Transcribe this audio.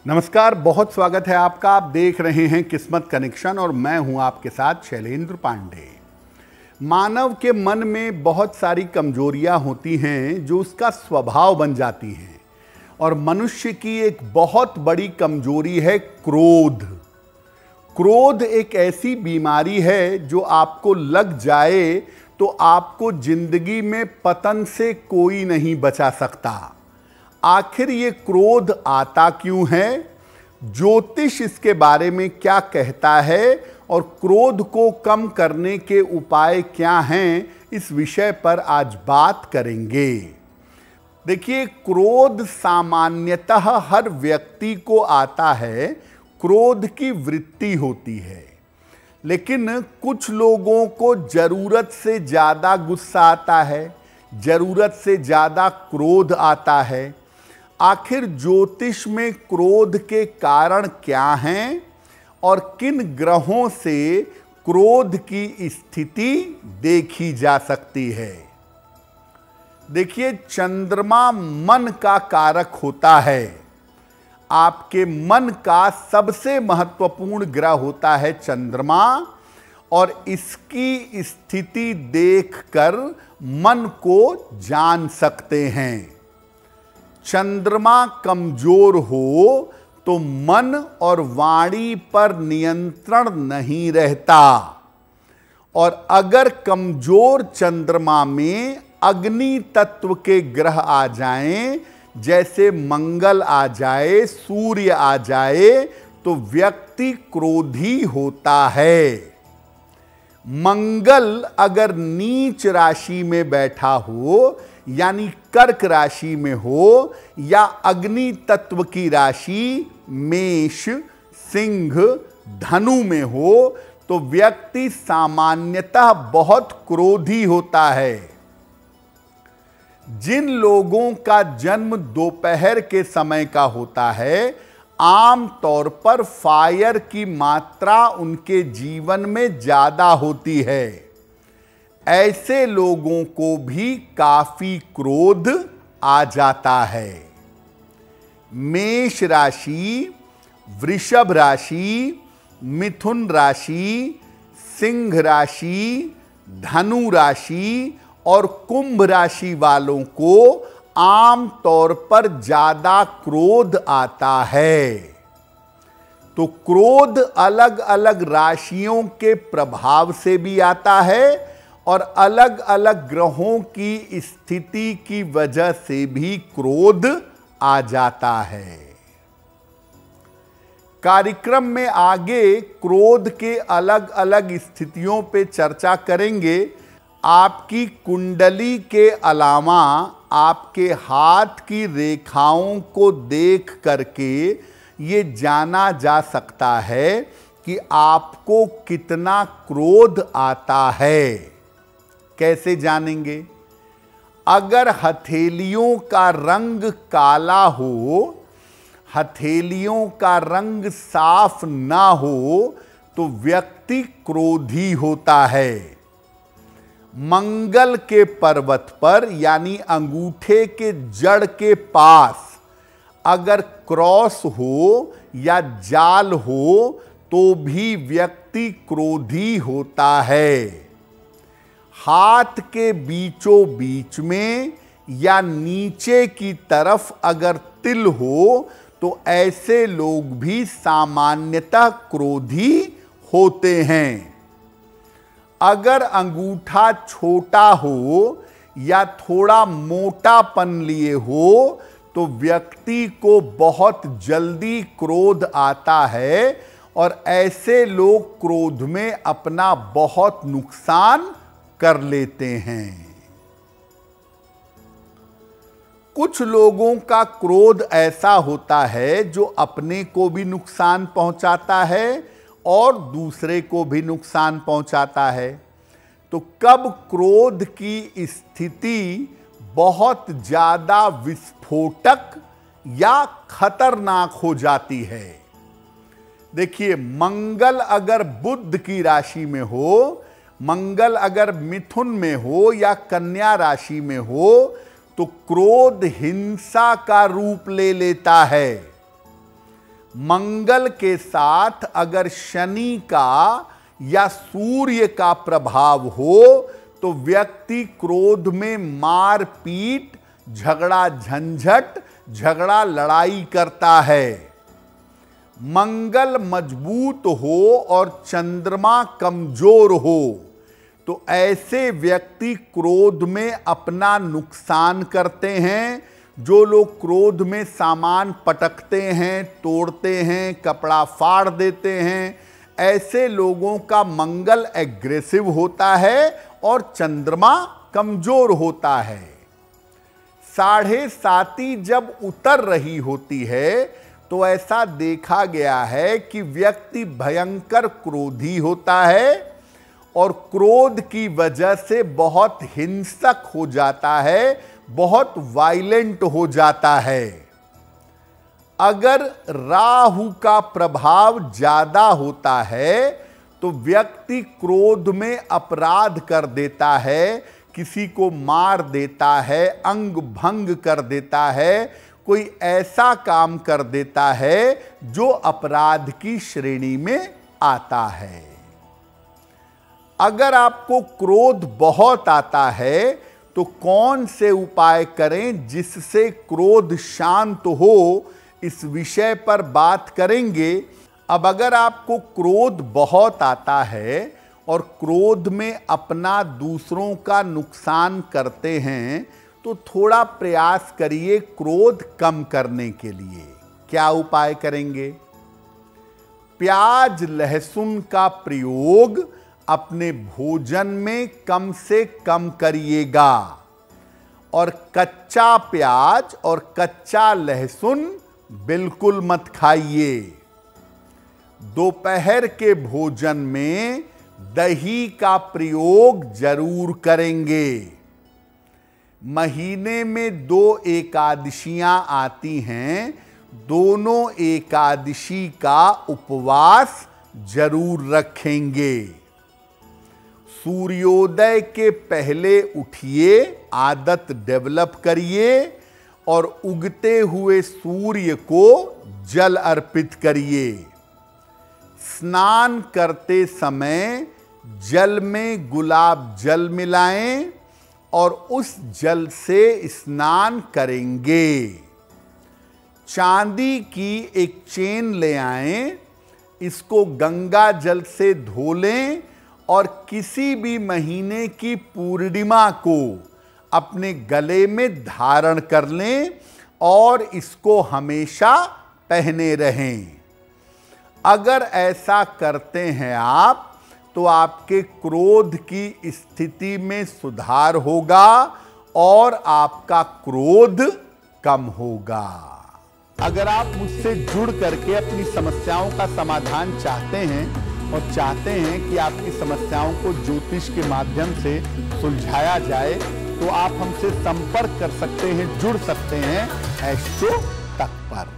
नमस्कार, बहुत स्वागत है आपका। आप देख रहे हैं किस्मत कनेक्शन और मैं हूं आपके साथ शैलेंद्र पांडे। मानव के मन में बहुत सारी कमजोरियां होती हैं जो उसका स्वभाव बन जाती हैं और मनुष्य की एक बहुत बड़ी कमजोरी है क्रोध। क्रोध एक ऐसी बीमारी है जो आपको लग जाए तो आपको जिंदगी में पतन से कोई नहीं बचा सकता। आखिर ये क्रोध आता क्यों है, ज्योतिष इसके बारे में क्या कहता है और क्रोध को कम करने के उपाय क्या हैं, इस विषय पर आज बात करेंगे। देखिए, क्रोध सामान्यतः हर व्यक्ति को आता है, क्रोध की वृत्ति होती है। लेकिन कुछ लोगों को जरूरत से ज़्यादा गुस्सा आता है, जरूरत से ज़्यादा क्रोध आता है। आखिर ज्योतिष में क्रोध के कारण क्या हैं और किन ग्रहों से क्रोध की स्थिति देखी जा सकती है? देखिए, चंद्रमा मन का कारक होता है। आपके मन का सबसे महत्वपूर्ण ग्रह होता है चंद्रमा, और इसकी स्थिति देखकर मन को जान सकते हैं। चंद्रमा कमजोर हो तो मन और वाणी पर नियंत्रण नहीं रहता, और अगर कमजोर चंद्रमा में अग्नि तत्व के ग्रह आ जाएं, जैसे मंगल आ जाए, सूर्य आ जाए, तो व्यक्ति क्रोधी होता है। मंगल अगर नीच राशि में बैठा हो, यानी कर्क राशि में हो, या अग्नि तत्व की राशि मेष, सिंह, धनु में हो, तो व्यक्ति सामान्यतः बहुत क्रोधी होता है। जिन लोगों का जन्म दोपहर के समय का होता है, आम तौर पर फायर की मात्रा उनके जीवन में ज्यादा होती है। ऐसे लोगों को भी काफी क्रोध आ जाता है। मेष राशि, वृषभ राशि, मिथुन राशि, सिंह राशि, धनु राशि और कुंभ राशि वालों को आम तौर पर ज्यादा क्रोध आता है। तो क्रोध अलग अलग राशियों के प्रभाव से भी आता है और अलग अलग ग्रहों की स्थिति की वजह से भी क्रोध आ जाता है। कार्यक्रम में आगे क्रोध के अलग अलग स्थितियों पे चर्चा करेंगे। आपकी कुंडली के अलावा आपके हाथ की रेखाओं को देख करके ये जाना जा सकता है कि आपको कितना क्रोध आता है। कैसे जानेंगे? अगर हथेलियों का रंग काला हो, हथेलियों का रंग साफ ना हो, तो व्यक्ति क्रोधी होता है। मंगल के पर्वत पर यानी अंगूठे के जड़ के पास अगर क्रॉस हो या जाल हो तो भी व्यक्ति क्रोधी होता है। हाथ के बीचों बीच में या नीचे की तरफ अगर तिल हो तो ऐसे लोग भी सामान्यतः क्रोधी होते हैं। अगर अंगूठा छोटा हो या थोड़ा मोटापन लिए हो तो व्यक्ति को बहुत जल्दी क्रोध आता है और ऐसे लोग क्रोध में अपना बहुत नुकसान कर लेते हैं। कुछ लोगों का क्रोध ऐसा होता है जो अपने को भी नुकसान पहुंचाता है और दूसरे को भी नुकसान पहुंचाता है। तो कब क्रोध की स्थिति बहुत ज्यादा विस्फोटक या खतरनाक हो जाती है? देखिए, मंगल अगर बुध की राशि में हो, मंगल अगर मिथुन में हो या कन्या राशि में हो, तो क्रोध हिंसा का रूप ले लेता है। मंगल के साथ अगर शनि का या सूर्य का प्रभाव हो तो व्यक्ति क्रोध में मारपीट, झगड़ा झंझट, झगड़ा लड़ाई करता है। मंगल मजबूत हो और चंद्रमा कमजोर हो तो ऐसे व्यक्ति क्रोध में अपना नुकसान करते हैं। जो लोग क्रोध में सामान पटकते हैं, तोड़ते हैं, कपड़ा फाड़ देते हैं, ऐसे लोगों का मंगल एग्रेसिव होता है और चंद्रमा कमजोर होता है। 7.5 जब उतर रही होती है तो ऐसा देखा गया है कि व्यक्ति भयंकर क्रोधी होता है और क्रोध की वजह से बहुत हिंसक हो जाता है, बहुत वायलेंट हो जाता है। अगर राहु का प्रभाव ज्यादा होता है तो व्यक्ति क्रोध में अपराध कर देता है, किसी को मार देता है, अंग भंग कर देता है, कोई ऐसा काम कर देता है जो अपराध की श्रेणी में आता है। अगर आपको क्रोध बहुत आता है तो कौन से उपाय करें जिससे क्रोध शांत हो, इस विषय पर बात करेंगे। अब अगर आपको क्रोध बहुत आता है और क्रोध में अपना दूसरों का नुकसान करते हैं तो थोड़ा प्रयास करिए क्रोध कम करने के लिए। क्या उपाय करेंगे? प्याज लहसुन का प्रयोग अपने भोजन में कम से कम करिएगा और कच्चा प्याज और कच्चा लहसुन बिल्कुल मत खाइए। दोपहर के भोजन में दही का प्रयोग जरूर करेंगे। महीने में 2 एकादशियां आती हैं, दोनों एकादशी का उपवास जरूर रखेंगे। सूर्योदय के पहले उठिए, आदत डेवलप करिए और उगते हुए सूर्य को जल अर्पित करिए। स्नान करते समय जल में गुलाब जल मिलाएं और उस जल से स्नान करेंगे। चांदी की एक चेन ले आएं, इसको गंगा जल से धो लें और किसी भी महीने की पूर्णिमा को अपने गले में धारण कर लें और इसको हमेशा पहने रहें। अगर ऐसा करते हैं आप तो आपके क्रोध की स्थिति में सुधार होगा और आपका क्रोध कम होगा। अगर आप मुझसे जुड़ करके अपनी समस्याओं का समाधान चाहते हैं और चाहते हैं कि आपकी समस्याओं को ज्योतिष के माध्यम से सुलझाया जाए तो आप हमसे संपर्क कर सकते हैं, जुड़ सकते हैं एस्ट्रो तक पर।